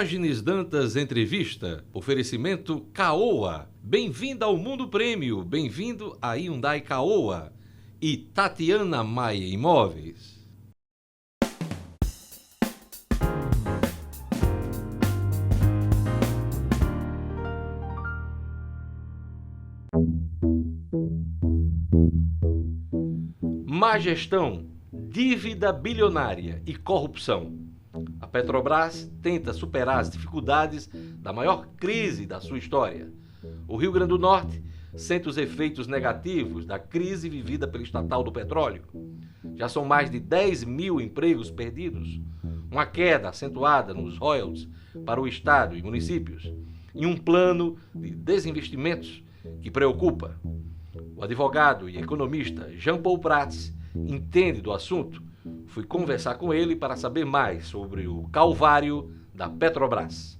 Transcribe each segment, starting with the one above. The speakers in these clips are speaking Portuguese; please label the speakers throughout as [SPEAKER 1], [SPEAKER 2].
[SPEAKER 1] Diógenes Dantas Entrevista, oferecimento Caoa. Bem-vindo ao Mundo Prêmio, bem-vindo a Hyundai Caoa e Tatiana Maia Imóveis. Má gestão, dívida bilionária e corrupção. A Petrobras tenta superar as dificuldades da maior crise da sua história. O Rio Grande do Norte sente os efeitos negativos da crise vivida pela estatal do petróleo. Já são mais de 10 mil empregos perdidos, uma queda acentuada nos royalties para o Estado e municípios, e um plano de desinvestimentos que preocupa. O advogado e economista Jean Paul Prats entende do assunto. Fui conversar com ele para saber mais sobre o calvário da Petrobras.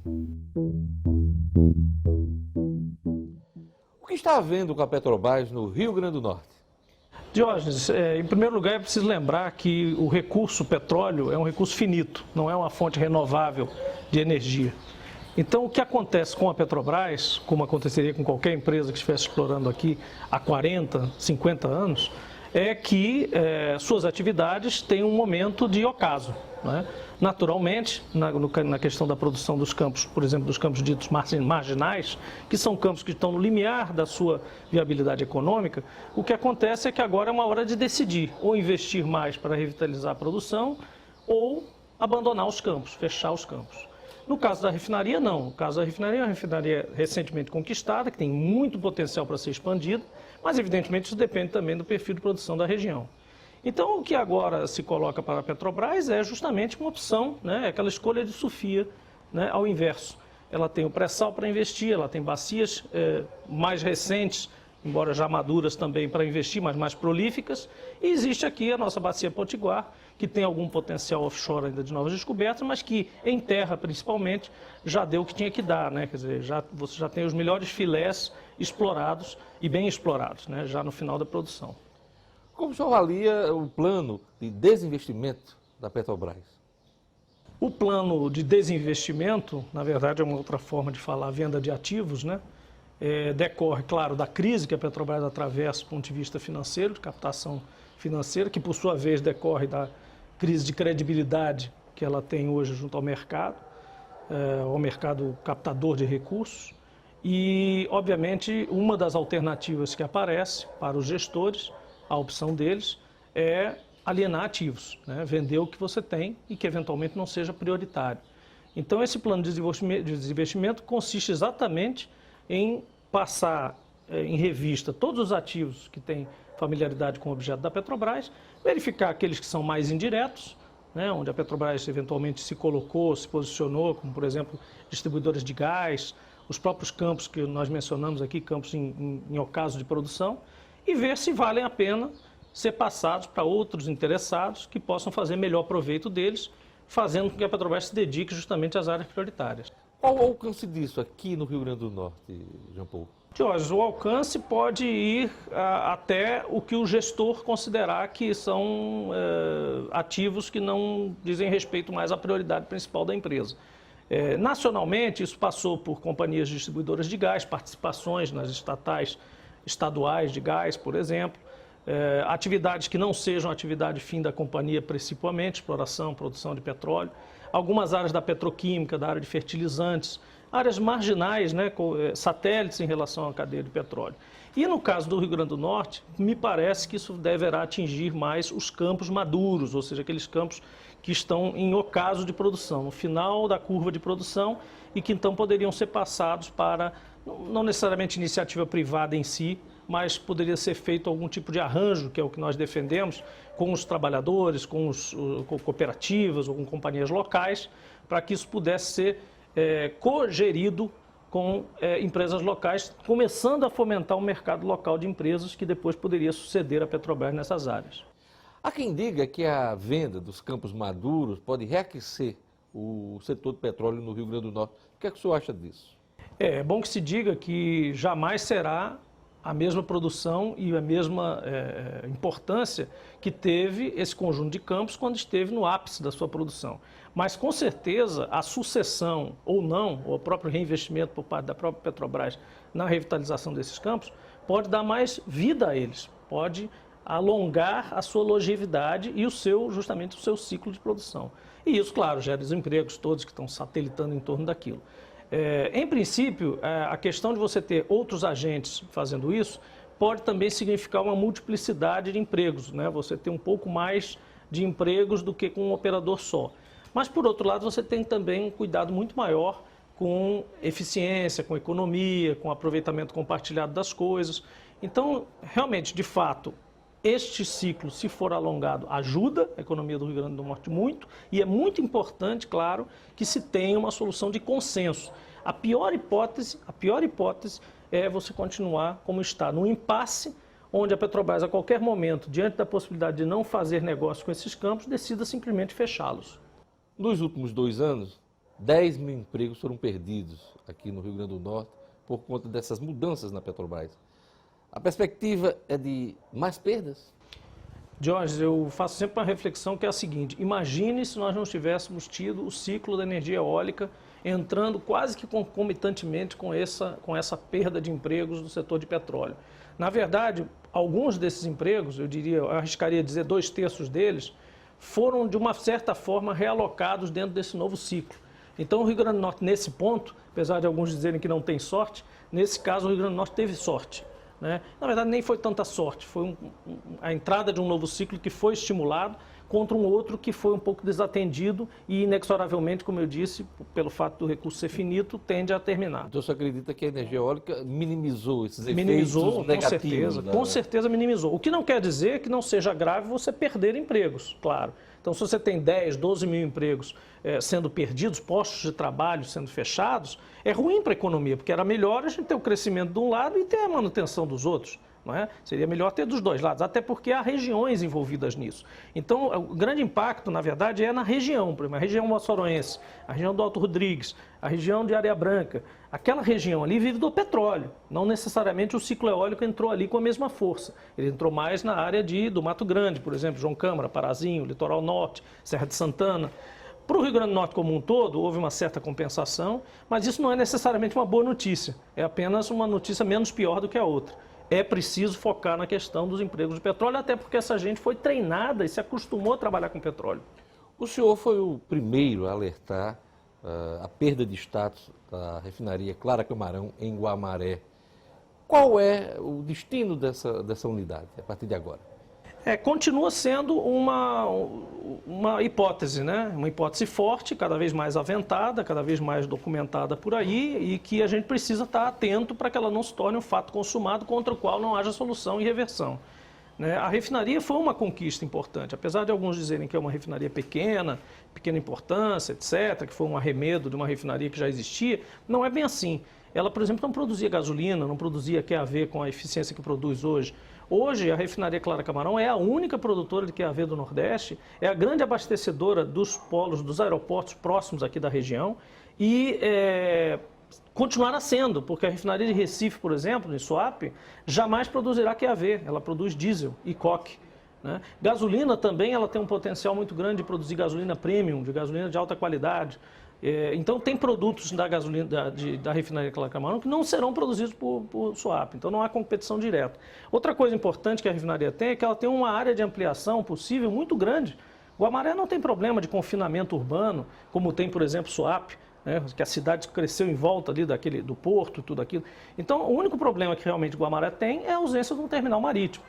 [SPEAKER 1] O que está havendo com a Petrobras no Rio Grande do Norte?
[SPEAKER 2] Diógenes, em primeiro lugar é preciso lembrar que o recurso petróleo é um recurso finito, não é uma fonte renovável de energia. Então, o que acontece com a Petrobras, como aconteceria com qualquer empresa que estivesse explorando aqui há 40, 50 anos, é que suas atividades têm um momento de ocaso, né? Naturalmente, na questão da produção dos campos, por exemplo, dos campos ditos marginais, que são campos que estão no limiar da sua viabilidade econômica, o que acontece é que agora é uma hora de decidir, ou investir mais para revitalizar a produção, ou abandonar os campos, fechar os campos. No caso da refinaria, não. No caso da refinaria, é uma refinaria recentemente conquistada, que tem muito potencial para ser expandida, mas evidentemente isso depende também do perfil de produção da região. Então, o que agora se coloca para a Petrobras é justamente uma opção, né? Aquela escolha de Sofia, né? Ao inverso. Ela tem o pré-sal para investir, ela tem bacias mais recentes, embora já maduras também para investir, mas mais prolíficas. E existe aqui a nossa bacia Potiguar, que tem algum potencial offshore ainda de novas descobertas, mas que em terra principalmente já deu o que tinha que dar, né? Quer dizer, você já tem os melhores filés explorados e bem explorados, né? Já no final da produção.
[SPEAKER 1] Como o senhor avalia o plano de desinvestimento da Petrobras?
[SPEAKER 2] O plano de desinvestimento, na verdade é uma outra forma de falar venda de ativos, né? Decorre, claro, da crise que a Petrobras atravessa do ponto de vista financeiro, de captação financeira, que por sua vez decorre da crise de credibilidade que ela tem hoje junto ao mercado captador de recursos. E, obviamente, uma das alternativas que aparece para os gestores, a opção deles, é alienar ativos, né? Vender o que você tem e que eventualmente não seja prioritário. Então, esse plano de desinvestimento consiste exatamente em passar em revista todos os ativos que têm familiaridade com o objeto da Petrobras, verificar aqueles que são mais indiretos, né, onde a Petrobras eventualmente se colocou, se posicionou, como por exemplo distribuidoras de gás, os próprios campos que nós mencionamos aqui, campos em ocaso de produção, e ver se valem a pena ser passados para outros interessados que possam fazer melhor proveito deles, fazendo com que a Petrobras se dedique justamente às áreas prioritárias.
[SPEAKER 1] Qual o alcance disso aqui no Rio Grande do Norte, Jean Paul?
[SPEAKER 2] Diógenes, o alcance pode ir até o que o gestor considerar que são ativos que não dizem respeito mais à prioridade principal da empresa. Nacionalmente, isso passou por companhias distribuidoras de gás, participações nas estaduais de gás, por exemplo, atividades que não sejam atividade fim da companhia principalmente, exploração, produção de petróleo, algumas áreas da petroquímica, da área de fertilizantes, áreas marginais, né, satélites em relação à cadeia de petróleo. E no caso do Rio Grande do Norte, me parece que isso deverá atingir mais os campos maduros, ou seja, aqueles campos que estão em ocaso de produção, no final da curva de produção e que então poderiam ser passados para, não necessariamente iniciativa privada em si, mas poderia ser feito algum tipo de arranjo, que é o que nós defendemos, com os trabalhadores, com cooperativas ou com companhias locais, para que isso pudesse ser cogerido com empresas locais, começando a fomentar o mercado local de empresas que depois poderia suceder a Petrobras nessas áreas.
[SPEAKER 1] Há quem diga que a venda dos campos maduros pode reaquecer o setor do petróleo no Rio Grande do Norte. O que é que o senhor acha disso?
[SPEAKER 2] É bom que se diga que jamais será a mesma produção e a mesma importância que teve esse conjunto de campos quando esteve no ápice da sua produção. Mas, com certeza, a sucessão ou não, ou o próprio reinvestimento por parte da própria Petrobras na revitalização desses campos, pode dar mais vida a eles, pode alongar a sua longevidade e justamente o seu ciclo de produção. E isso, claro, gera os empregos todos que estão satelitando em torno daquilo. Em princípio, a questão de você ter outros agentes fazendo isso pode também significar uma multiplicidade de empregos, né? Você ter um pouco mais de empregos do que com um operador só. Mas, por outro lado, você tem também um cuidado muito maior com eficiência, com economia, com aproveitamento compartilhado das coisas. Então, realmente, de fato, este ciclo, se for alongado, ajuda a economia do Rio Grande do Norte muito, e é muito importante, claro, que se tenha uma solução de consenso. A pior hipótese é você continuar como está, num impasse, onde a Petrobras, a qualquer momento, diante da possibilidade de não fazer negócio com esses campos, decida simplesmente fechá-los.
[SPEAKER 1] Nos últimos 2 anos, 10 mil empregos foram perdidos aqui no Rio Grande do Norte por conta dessas mudanças na Petrobras. A perspectiva é de mais perdas?
[SPEAKER 2] Jorge, eu faço sempre uma reflexão que é a seguinte: imagine se nós não tivéssemos tido o ciclo da energia eólica entrando quase que concomitantemente com essa perda de empregos do setor de petróleo. Na verdade, alguns desses empregos, eu arriscaria dizer 2/3 deles, foram de uma certa forma realocados dentro desse novo ciclo. Então o Rio Grande do Norte, nesse ponto, apesar de alguns dizerem que não tem sorte, nesse caso o Rio Grande do Norte teve sorte. Na verdade, nem foi tanta sorte, foi a entrada de um novo ciclo que foi estimulado contra um outro que foi um pouco desatendido e, inexoravelmente, como eu disse, pelo fato do recurso ser finito, tende a terminar.
[SPEAKER 1] Então, você acredita que a energia eólica minimizou esses efeitos
[SPEAKER 2] negativos?
[SPEAKER 1] negativos?
[SPEAKER 2] Com certeza minimizou. O que não quer dizer que não seja grave você perder empregos, claro. Então, se você tem 10, 12 mil empregos sendo perdidos, postos de trabalho sendo fechados, é ruim para a economia, porque era melhor a gente ter o crescimento de um lado e ter a manutenção dos outros. Não é? Seria melhor ter dos dois lados, até porque há regiões envolvidas nisso. Então, o grande impacto, na verdade, é na região, por exemplo, a região moçoroense, a região do Alto Rodrigues, a região de Areia Branca. Aquela região ali vive do petróleo, não necessariamente o ciclo eólico entrou ali com a mesma força. Ele entrou mais na área do Mato Grande, por exemplo, João Câmara, Parazinho, Litoral Norte, Serra de Santana. Para o Rio Grande do Norte como um todo, houve uma certa compensação, mas isso não é necessariamente uma boa notícia, é apenas uma notícia menos pior do que a outra. É preciso focar na questão dos empregos de petróleo, até porque essa gente foi treinada e se acostumou a trabalhar com petróleo.
[SPEAKER 1] O senhor foi o primeiro a alertar a perda de status da refinaria Clara Camarão em Guamaré. Qual é o destino dessa unidade a partir de agora?
[SPEAKER 2] Continua sendo uma hipótese, né? Uma hipótese forte, cada vez mais aventada, cada vez mais documentada por aí e que a gente precisa estar atento para que ela não se torne um fato consumado contra o qual não haja solução e reversão. A refinaria foi uma conquista importante, apesar de alguns dizerem que é uma refinaria pequena importância, etc., que foi um arremedo de uma refinaria que já existia, não é bem assim. Ela, por exemplo, não produzia gasolina, não produzia QAV com a eficiência que produz hoje. Hoje, a refinaria Clara Camarão é a única produtora de QAV do Nordeste, é a grande abastecedora dos polos, dos aeroportos próximos aqui da região e continuará sendo, porque a refinaria de Recife, por exemplo, em Suape, jamais produzirá QAV, ela produz diesel e coque. Gasolina também, ela tem um potencial muito grande de produzir gasolina premium, de gasolina de alta qualidade. Então, tem produtos da gasolina da refinaria Clara Camarão que não serão produzidos por Suape, então não há competição direta. Outra coisa importante que a refinaria tem é que ela tem uma área de ampliação possível muito grande. Guamaré não tem problema de confinamento urbano, como tem, por exemplo, Suape, que a cidade cresceu em volta ali do porto e tudo aquilo. Então, o único problema que realmente Guamaré tem é a ausência de um terminal marítimo.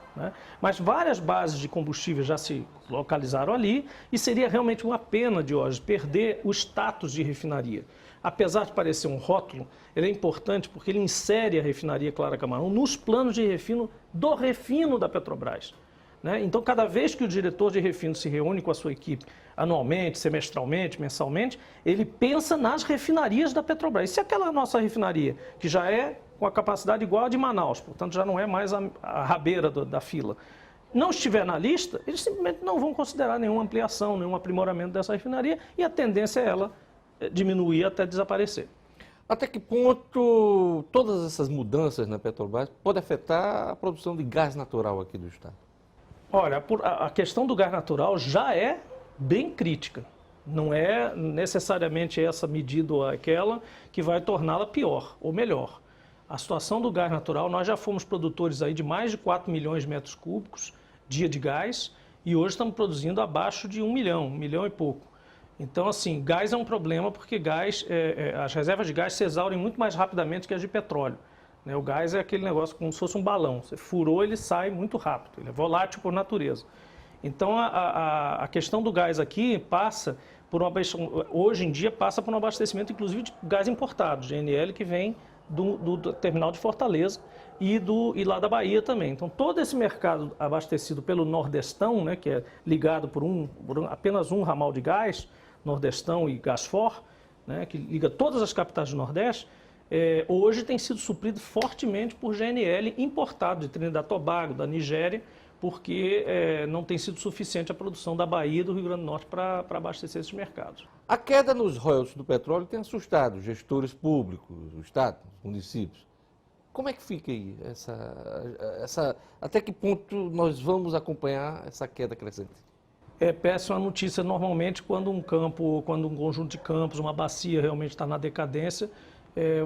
[SPEAKER 2] Mas várias bases de combustível já se localizaram ali e seria realmente uma pena, Diógenes, perder o status de refinaria. Apesar de parecer um rótulo, ele é importante porque ele insere a refinaria Clara Camarão nos planos de refino da Petrobras. Então, cada vez que o diretor de refino se reúne com a sua equipe, anualmente, semestralmente, mensalmente, ele pensa nas refinarias da Petrobras. E se aquela nossa refinaria, que já é com a capacidade igual a de Manaus, portanto já não é mais a rabeira da fila, não estiver na lista, eles simplesmente não vão considerar nenhuma ampliação, nenhum aprimoramento dessa refinaria e a tendência é ela diminuir até desaparecer.
[SPEAKER 1] Até que ponto todas essas mudanças na Petrobras podem afetar a produção de gás natural aqui do estado?
[SPEAKER 2] Olha, a questão do gás natural já é bem crítica. Não é necessariamente essa medida ou aquela que vai torná-la pior ou melhor. A situação do gás natural, nós já fomos produtores aí de mais de 4 milhões de metros cúbicos dia de gás e hoje estamos produzindo abaixo de 1 milhão e pouco. Então, assim, gás é um problema porque as reservas de gás se exaurem muito mais rapidamente que as de petróleo. O gás é aquele negócio como se fosse um balão. Você furou, ele sai muito rápido. Ele é volátil por natureza. Então, a questão do gás aqui passa por hoje em dia passa por um abastecimento, inclusive, de gás importado, GNL, que vem do terminal de Fortaleza e lá da Bahia também. Então, todo esse mercado abastecido pelo Nordestão, né, que é ligado por apenas um ramal de gás, Nordestão e Gasfor, né, que liga todas as capitais do Nordeste, hoje tem sido suprido fortemente por GNL importado de Trinidad e Tobago, da Nigéria, porque não tem sido suficiente a produção da Bahia e do Rio Grande do Norte para abastecer esses mercados.
[SPEAKER 1] A queda nos royalties do petróleo tem assustado os gestores públicos, o Estado, os municípios. Como é que fica aí até que ponto nós vamos acompanhar essa queda crescente?
[SPEAKER 2] É péssima notícia normalmente quando um conjunto de campos, uma bacia realmente está na decadência,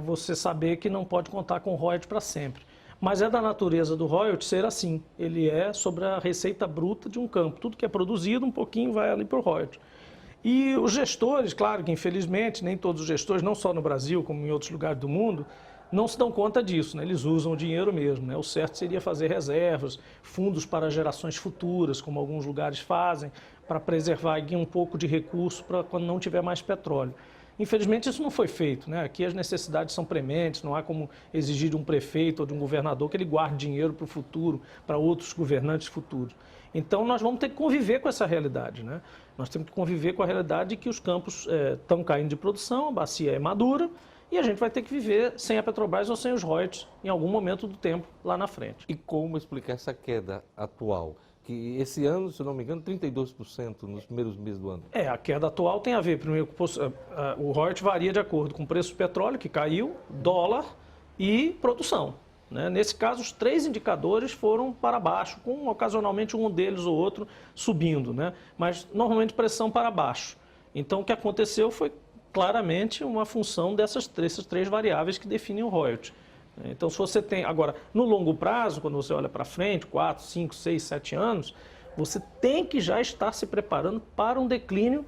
[SPEAKER 2] você saber que não pode contar com royalties para sempre. Mas é da natureza do royalties ser assim, ele é sobre a receita bruta de um campo. Tudo que é produzido, um pouquinho vai ali para o royalties. E os gestores, claro que infelizmente, nem todos os gestores, não só no Brasil, como em outros lugares do mundo, não se dão conta disso, né? Eles usam o dinheiro mesmo, né? O certo seria fazer reservas, fundos para gerações futuras, como alguns lugares fazem, para preservar aqui um pouco de recurso para quando não tiver mais petróleo. Infelizmente isso não foi feito, né? Aqui as necessidades são prementes, não há como exigir de um prefeito ou de um governador que ele guarde dinheiro para o futuro, para outros governantes futuros. Então nós vamos ter que conviver com essa realidade, né? Nós temos que conviver com a realidade de que os campos estão caindo de produção, a bacia é madura e a gente vai ter que viver sem a Petrobras ou sem os royalties em algum momento do tempo lá na frente.
[SPEAKER 1] E como explicar essa queda atual? Que esse ano, se não me engano, 32% nos primeiros meses do ano.
[SPEAKER 2] A queda atual tem a ver, primeiro, o royalties varia de acordo com o preço do petróleo, que caiu, dólar e produção, né? Nesse caso, os 3 indicadores foram para baixo, com ocasionalmente um deles ou outro subindo, né? Mas normalmente pressão para baixo. Então, o que aconteceu foi claramente uma função dessas três variáveis que definem o royalties. Então, se você tem... Agora, no longo prazo, quando você olha para frente, 4, 5, 6, 7 anos, você tem que já estar se preparando para um declínio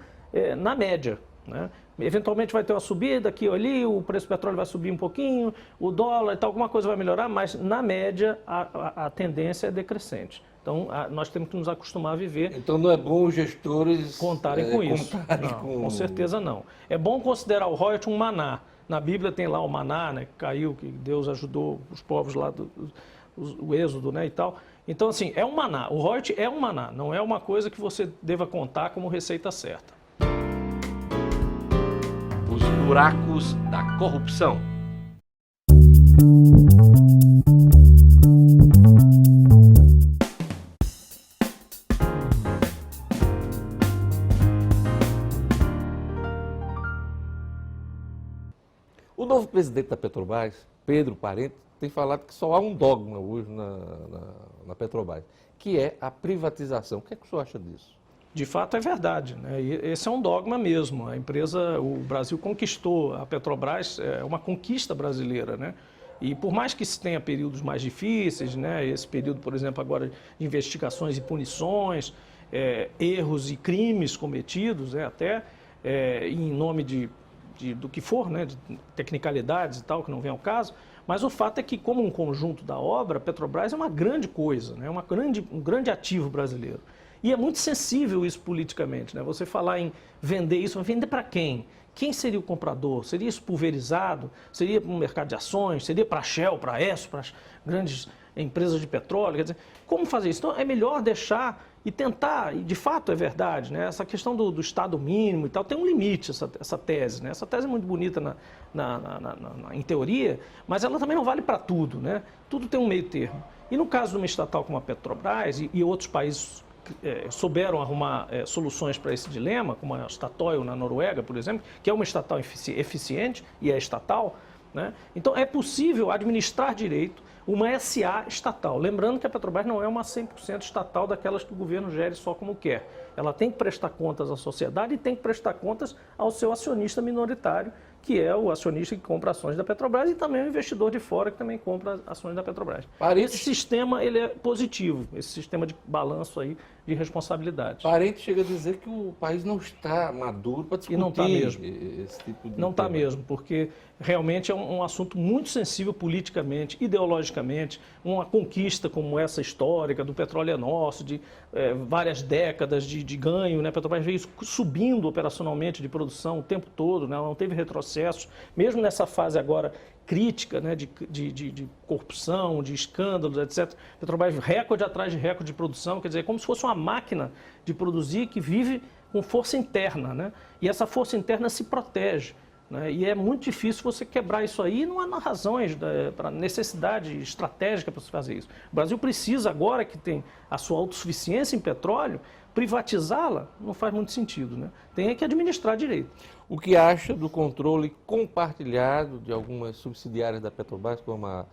[SPEAKER 2] na média, né? Eventualmente vai ter uma subida aqui ou ali, o preço do petróleo vai subir um pouquinho, o dólar e tal, alguma coisa vai melhorar, mas na média a tendência é decrescente. Então, nós temos que nos acostumar a viver...
[SPEAKER 1] Então, não é bom os gestores...
[SPEAKER 2] contarem com isso. Não, com certeza não. É bom considerar o royalties um maná. Na Bíblia tem lá o maná, né, que caiu, que Deus ajudou os povos lá, o êxodo, né, e tal. Então, assim, é um maná. O royalties é um maná, não é uma coisa que você deva contar como receita certa.
[SPEAKER 1] Os buracos da corrupção. O novo presidente da Petrobras, Pedro Parente, tem falado que só há um dogma hoje na Petrobras, que é a privatização. O que é que o senhor acha disso?
[SPEAKER 2] De fato é verdade, né? E esse é um dogma mesmo. O Brasil conquistou a Petrobras, é uma conquista brasileira, né? E por mais que se tenha períodos mais difíceis, né? Esse período, por exemplo, agora de investigações e punições, erros e crimes cometidos, em nome do que for, né? De tecnicalidades e tal, que não vem ao caso, mas o fato é que, como um conjunto da obra, a Petrobras é uma grande coisa, né? Um grande ativo brasileiro. E é muito sensível isso politicamente, né? Você falar em vender isso, vender para quem? Quem seria o comprador? Seria isso pulverizado? Seria para um mercado de ações? Seria para a Shell, para a Esso, para as grandes empresas de petróleo? Quer dizer, como fazer isso? Então, é melhor deixar e tentar, e de fato é verdade, né? Essa questão do Estado mínimo e tal, tem um limite essa tese, né? Essa tese é muito bonita em teoria, mas ela também não vale para tudo, né? Tudo tem um meio termo. E no caso de uma estatal como a Petrobras e outros países souberam arrumar soluções para esse dilema, como a Statoil na Noruega, por exemplo, que é uma estatal eficiente e é estatal, né? Então, é possível administrar direito uma SA estatal. Lembrando que a Petrobras não é uma 100% estatal daquelas que o governo gere só como quer. Ela tem que prestar contas à sociedade e tem que prestar contas ao seu acionista minoritário, que é o acionista que compra ações da Petrobras e também o investidor de fora que também compra ações da Petrobras. Esse sistema ele é positivo, esse sistema de balanço aí de responsabilidade.
[SPEAKER 3] Parente chega a dizer que o país não está maduro para discutir
[SPEAKER 2] e não está mesmo.
[SPEAKER 3] Esse tipo de
[SPEAKER 2] Não está mesmo, porque realmente é um assunto muito sensível politicamente, ideologicamente, uma conquista como essa histórica do petróleo é nosso, de várias décadas de ganho, né? A Petrobras veio subindo operacionalmente de produção o tempo todo, né? Ela não teve retrocessos, mesmo nessa fase agora crítica, né, de corrupção, de escândalos, etc. A Petrobras recorde atrás de recorde de produção, quer dizer, como se fosse uma máquina de produzir que vive com força interna, né? E essa força interna se protege, né? E é muito difícil você quebrar isso aí, não há razões para necessidade estratégica para se fazer isso. O Brasil precisa, agora que tem a sua autossuficiência em petróleo, privatizá-la não faz muito sentido, né? Tem que administrar direito.
[SPEAKER 3] O que acha do controle compartilhado de algumas subsidiárias da Petrobras, como a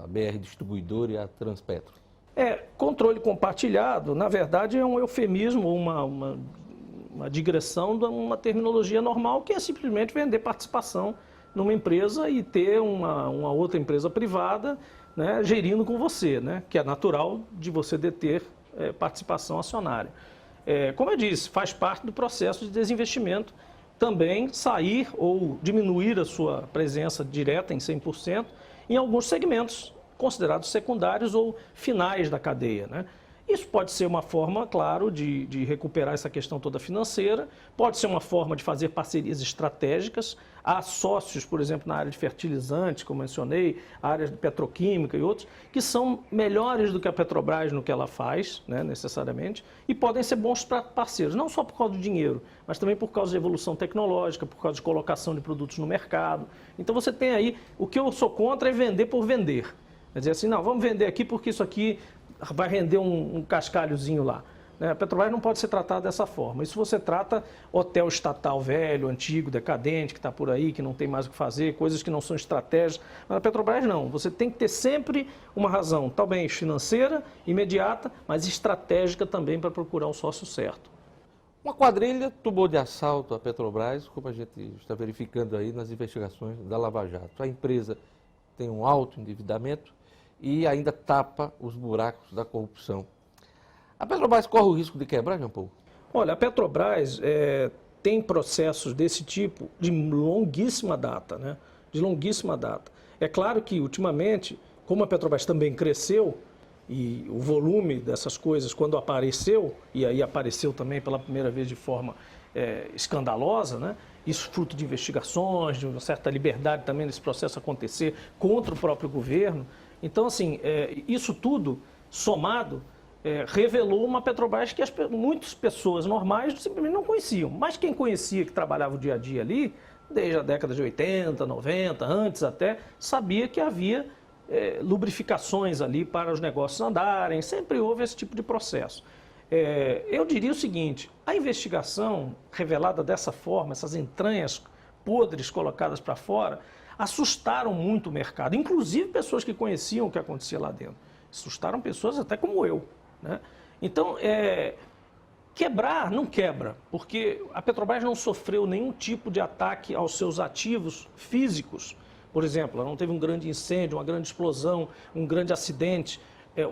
[SPEAKER 3] BR Distribuidora e a Transpetro?
[SPEAKER 2] Controle compartilhado, na verdade, é um eufemismo, uma digressão de uma terminologia normal, que é simplesmente vender participação numa empresa e ter uma outra empresa privada, né, gerindo com você, né, que é natural de você deter participação acionária. Como eu disse, faz parte do processo de desinvestimento também sair ou diminuir a sua presença direta em 100% em alguns segmentos considerados secundários ou finais da cadeia, né? Isso pode ser uma forma, claro, de recuperar essa questão toda financeira, pode ser uma forma de fazer parcerias estratégicas. Há sócios, por exemplo, na área de fertilizantes, como mencionei, a área de petroquímica e outros, que são melhores do que a Petrobras no que ela faz, né, necessariamente, e podem ser bons parceiros, não só por causa do dinheiro, mas também por causa de evolução tecnológica, por causa de colocação de produtos no mercado. Então você tem aí, o que eu sou contra é vender por vender. Quer dizer assim, não, vamos vender aqui porque isso aqui vai render um cascalhozinho lá. A Petrobras não pode ser tratada dessa forma. Isso você trata hotel estatal velho, antigo, decadente, que está por aí, que não tem mais o que fazer, coisas que não são estratégicas. Mas a Petrobras não. Você tem que ter sempre uma razão, talvez financeira, imediata, mas estratégica também para procurar o sócio certo.
[SPEAKER 3] Uma quadrilha tomou de assalto a Petrobras, como a gente está verificando aí nas investigações da Lava Jato. A empresa tem um alto endividamento e ainda tapa os buracos da corrupção. A Petrobras corre o risco de quebrar, Jean Paul?
[SPEAKER 2] Olha, a Petrobras tem processos desse tipo de longuíssima data, né? De longuíssima data. É claro que, ultimamente, como a Petrobras também cresceu, e o volume dessas coisas, quando apareceu, e aí apareceu também pela primeira vez de forma escandalosa, né? Isso fruto de investigações, de uma certa liberdade também desse processo acontecer contra o próprio governo. Então, assim, isso tudo somado revelou uma Petrobras que muitas pessoas normais simplesmente não conheciam. Mas quem conhecia, que trabalhava o dia a dia ali, desde a década de 80, 90, antes até, sabia que havia lubrificações ali para os negócios andarem. Sempre houve esse tipo de processo. Eu diria o seguinte, a investigação revelada dessa forma, essas entranhas podres colocadas para fora, assustaram muito o mercado, inclusive pessoas que conheciam o que acontecia lá dentro. Assustaram pessoas até como eu, né? Então, quebrar não quebra, porque a Petrobras não sofreu nenhum tipo de ataque aos seus ativos físicos. Por exemplo, ela não teve um grande incêndio, uma grande explosão, um grande acidente,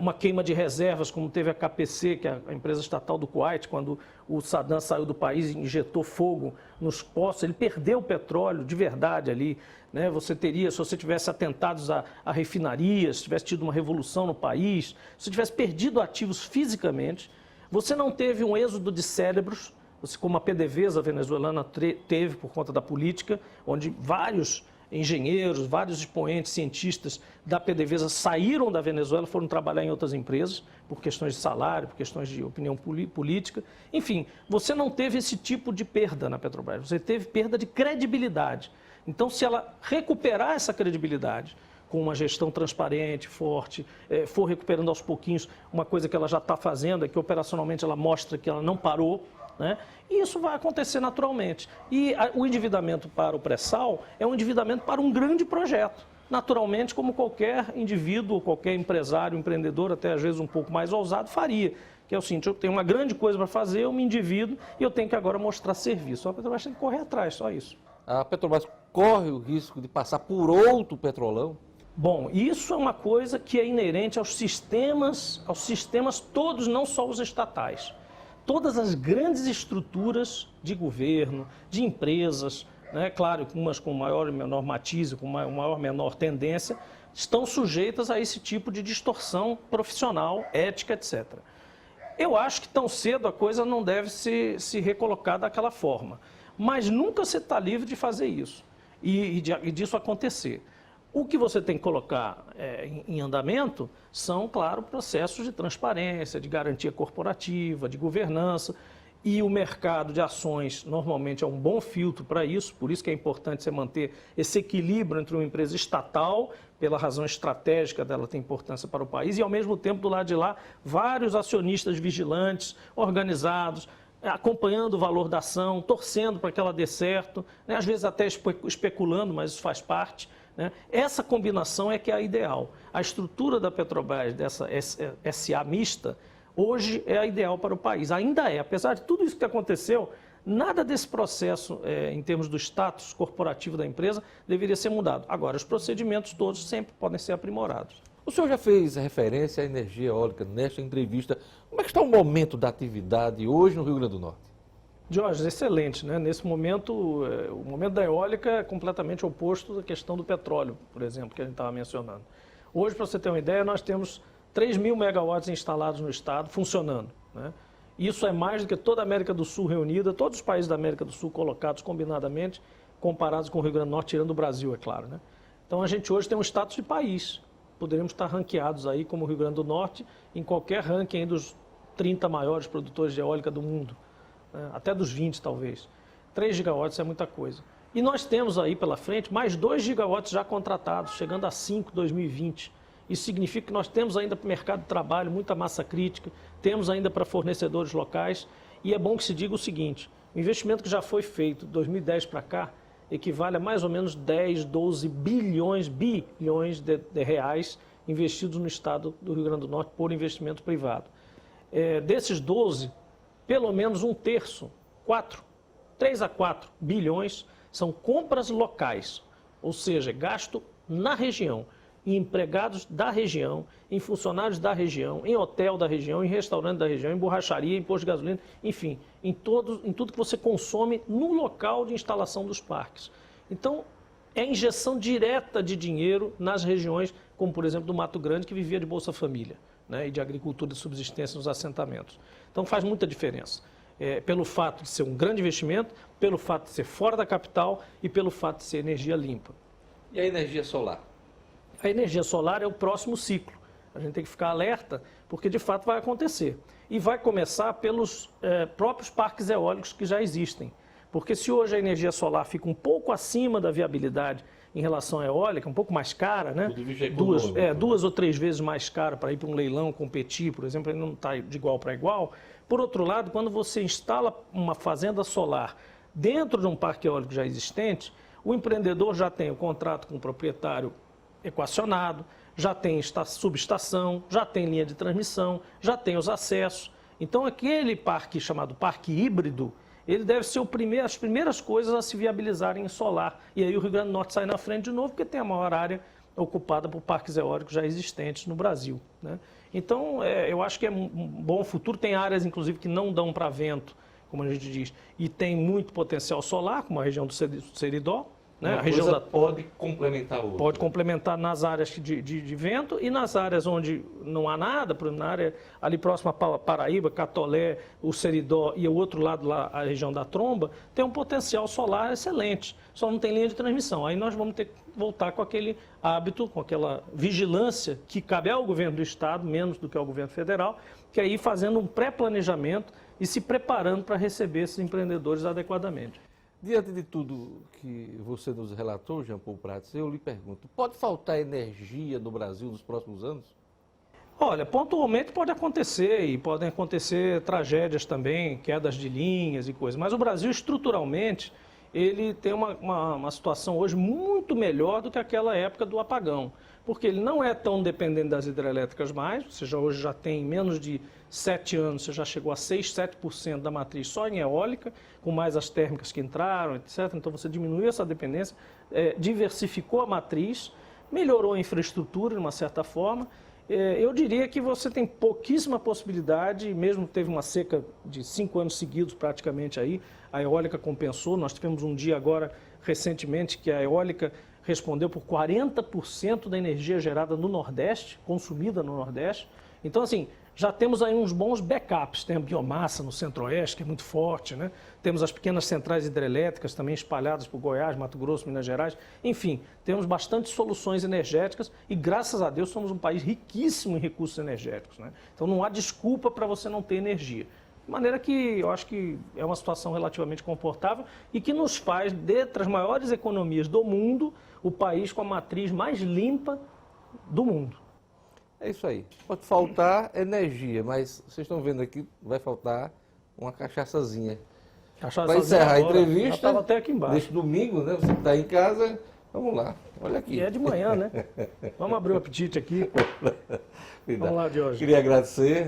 [SPEAKER 2] uma queima de reservas, como teve a KPC, que é a empresa estatal do Kuwait, quando o Saddam saiu do país e injetou fogo nos poços, ele perdeu o petróleo de verdade ali, né? Você teria, se você tivesse atentados a refinarias, se tivesse tido uma revolução no país, se você tivesse perdido ativos fisicamente, você não teve um êxodo de cérebros, como a PDVSA venezuelana teve por conta da política, onde vários engenheiros, vários expoentes, cientistas da PDVSA saíram da Venezuela, foram trabalhar em outras empresas por questões de salário, por questões de opinião política. Enfim, você não teve esse tipo de perda na Petrobras, você teve perda de credibilidade. Então, se ela recuperar essa credibilidade com uma gestão transparente, forte, for recuperando aos pouquinhos uma coisa que ela já está fazendo, é que operacionalmente ela mostra que ela não parou, né? E isso vai acontecer naturalmente. E o endividamento para o pré-sal é um endividamento para um grande projeto. Naturalmente, como qualquer indivíduo, qualquer empresário, empreendedor, até às vezes um pouco mais ousado, faria. Que é o seguinte, eu tenho uma grande coisa para fazer, eu me endivido e eu tenho que agora mostrar serviço. A Petrobras tem que correr atrás, só isso.
[SPEAKER 3] A Petrobras corre o risco de passar por outro petrolão?
[SPEAKER 2] Bom, isso é uma coisa que é inerente aos sistemas todos, não só os estatais. Todas as grandes estruturas de governo, de empresas, né, claro, umas com maior e menor matiz, com maior ou menor tendência, estão sujeitas a esse tipo de distorção profissional, ética, etc. Eu acho que tão cedo a coisa não deve se recolocar daquela forma. Mas nunca você está livre de fazer isso e disso acontecer. O que você tem que colocar em andamento são, claro, processos de transparência, de garantia corporativa, de governança. E o mercado de ações normalmente é um bom filtro para isso, por isso que é importante você manter esse equilíbrio entre uma empresa estatal, pela razão estratégica dela ter importância para o país, e ao mesmo tempo, do lado de lá, vários acionistas vigilantes, organizados, acompanhando o valor da ação, torcendo para que ela dê certo, né? Às vezes até especulando, mas isso faz parte. Né? Essa combinação é que é a ideal. A estrutura da Petrobras, dessa SA mista, hoje é a ideal para o país. Ainda é, apesar de tudo isso que aconteceu, nada desse processo, em termos do status corporativo da empresa, deveria ser mudado. Agora, os procedimentos todos sempre podem ser aprimorados.
[SPEAKER 3] O senhor já fez referência à energia eólica nesta entrevista. Como é que está o momento da atividade hoje no Rio Grande do Norte?
[SPEAKER 2] Jorge, excelente, né? Nesse momento, o momento da eólica é completamente oposto da questão do petróleo, por exemplo, que a gente estava mencionando. Hoje, para você ter uma ideia, nós temos 3.000 megawatts instalados no estado, funcionando, né? Isso é mais do que toda a América do Sul reunida, todos os países da América do Sul colocados combinadamente, comparados com o Rio Grande do Norte, tirando o Brasil, é claro, né? Então, a gente hoje tem um status de país. Poderíamos estar ranqueados aí, como o Rio Grande do Norte, em qualquer ranking dos 30 maiores produtores de eólica do mundo. Até dos 20, talvez. 3 gigawatts é muita coisa. E nós temos aí pela frente mais 2 gigawatts já contratados, chegando a 5 em 2020. Isso significa que nós temos ainda para o mercado de trabalho muita massa crítica, temos ainda para fornecedores locais. E é bom que se diga o seguinte, o investimento que já foi feito de 2010 para cá equivale a mais ou menos 10, 12 bilhões de reais investidos no estado do Rio Grande do Norte por investimento privado. Desses 12, pelo menos um terço, 3 a 4 bilhões, são compras locais, ou seja, gasto na região, em empregados da região, em funcionários da região, em hotel da região, em restaurante da região, em borracharia, em posto de gasolina, enfim, em tudo que você consome no local de instalação dos parques. Então, é injeção direta de dinheiro nas regiões, como por exemplo do Mato Grande, que vivia de Bolsa Família, né, e de agricultura de subsistência nos assentamentos. Então faz muita diferença, pelo fato de ser um grande investimento, pelo fato de ser fora da capital e pelo fato de ser energia limpa.
[SPEAKER 3] E a energia solar?
[SPEAKER 2] A energia solar é o próximo ciclo. A gente tem que ficar alerta, porque de fato vai acontecer. E vai começar pelos próprios parques eólicos que já existem. Porque se hoje a energia solar fica um pouco acima da viabilidade em relação à eólica, um pouco mais cara, né? 2 ou 3 vezes mais cara para ir para um leilão, competir, por exemplo, ele não está de igual para igual. Por outro lado, quando você instala uma fazenda solar dentro de um parque eólico já existente, o empreendedor já tem o contrato com o proprietário equacionado, já tem subestação, já tem linha de transmissão, já tem os acessos. Então, aquele parque chamado parque híbrido, ele deve ser as primeiras coisas a se viabilizarem em solar. E aí o Rio Grande do Norte sai na frente de novo, porque tem a maior área ocupada por parques eólicos já existentes no Brasil, né? Então, eu acho que é um bom futuro. Tem áreas, inclusive, que não dão para vento, como a gente diz, e tem muito potencial solar, como a região do Seridó. Né?
[SPEAKER 3] A região pode complementar outra.
[SPEAKER 2] Pode complementar nas áreas de vento e nas áreas onde não há nada, por exemplo, na área ali próxima a Paraíba, Catolé, o Seridó e o outro lado lá, a região da Tromba, tem um potencial solar excelente, só não tem linha de transmissão. Aí nós vamos ter que voltar com aquele hábito, com aquela vigilância que cabe ao governo do estado, menos do que ao governo federal, que é ir fazendo um pré-planejamento e se preparando para receber esses empreendedores adequadamente.
[SPEAKER 3] Diante de tudo que você nos relatou, Jean Paul Prats, eu lhe pergunto, pode faltar energia no Brasil nos próximos anos?
[SPEAKER 2] Olha, pontualmente pode acontecer e podem acontecer tragédias também, quedas de linhas e coisas, mas o Brasil estruturalmente ele tem uma situação hoje muito melhor do que aquela época do apagão, porque ele não é tão dependente das hidrelétricas mais, ou seja, hoje já tem menos de 7 anos, você já chegou a 6, 7% da matriz só em eólica, com mais as térmicas que entraram, etc. Então você diminuiu essa dependência, diversificou a matriz, melhorou a infraestrutura de uma certa forma. Eu diria que você tem pouquíssima possibilidade, mesmo teve uma seca de 5 anos seguidos praticamente aí, a eólica compensou, nós tivemos um dia agora, recentemente, que a eólica respondeu por 40% da energia gerada no Nordeste, consumida no Nordeste. Então, assim, já temos aí uns bons backups, tem a biomassa no Centro-Oeste, que é muito forte, né? Temos as pequenas centrais hidrelétricas também espalhadas por Goiás, Mato Grosso, Minas Gerais. Enfim, temos bastante soluções energéticas e, graças a Deus, somos um país riquíssimo em recursos energéticos, né? Então, não há desculpa para você não ter energia. De maneira que eu acho que é uma situação relativamente confortável e que nos faz, dentre as maiores economias do mundo, o país com a matriz mais limpa do mundo.
[SPEAKER 3] É isso aí. Pode faltar energia, mas vocês estão vendo aqui, vai faltar uma cachaçazinha. Para encerrar a entrevista,
[SPEAKER 2] estava até aqui embaixo.
[SPEAKER 3] Neste domingo, né? Você está em casa, vamos lá. Olha aqui.
[SPEAKER 2] E é de manhã, né? Vamos abrir o apetite aqui. Vamos lá, Diogo.
[SPEAKER 3] Queria agradecer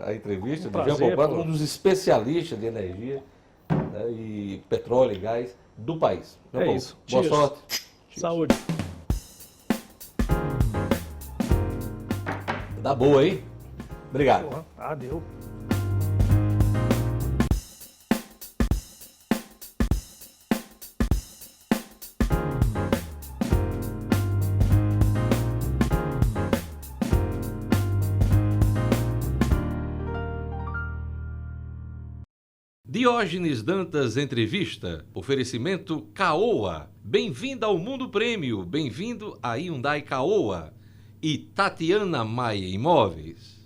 [SPEAKER 3] a entrevista do Jean Paul Prats, um dos especialistas de energia, né, e petróleo e gás do país.
[SPEAKER 2] É
[SPEAKER 3] Paul,
[SPEAKER 2] isso.
[SPEAKER 3] Boa
[SPEAKER 2] Cheers.
[SPEAKER 3] sorte.
[SPEAKER 2] Saúde.
[SPEAKER 3] Dá boa, hein? Obrigado.
[SPEAKER 2] Porra, deu.
[SPEAKER 1] Diógenes Dantas Entrevista, oferecimento Caoa. Bem-vindo ao Mundo Prêmio, bem-vindo a Hyundai Caoa e Tatiana Maia Imóveis.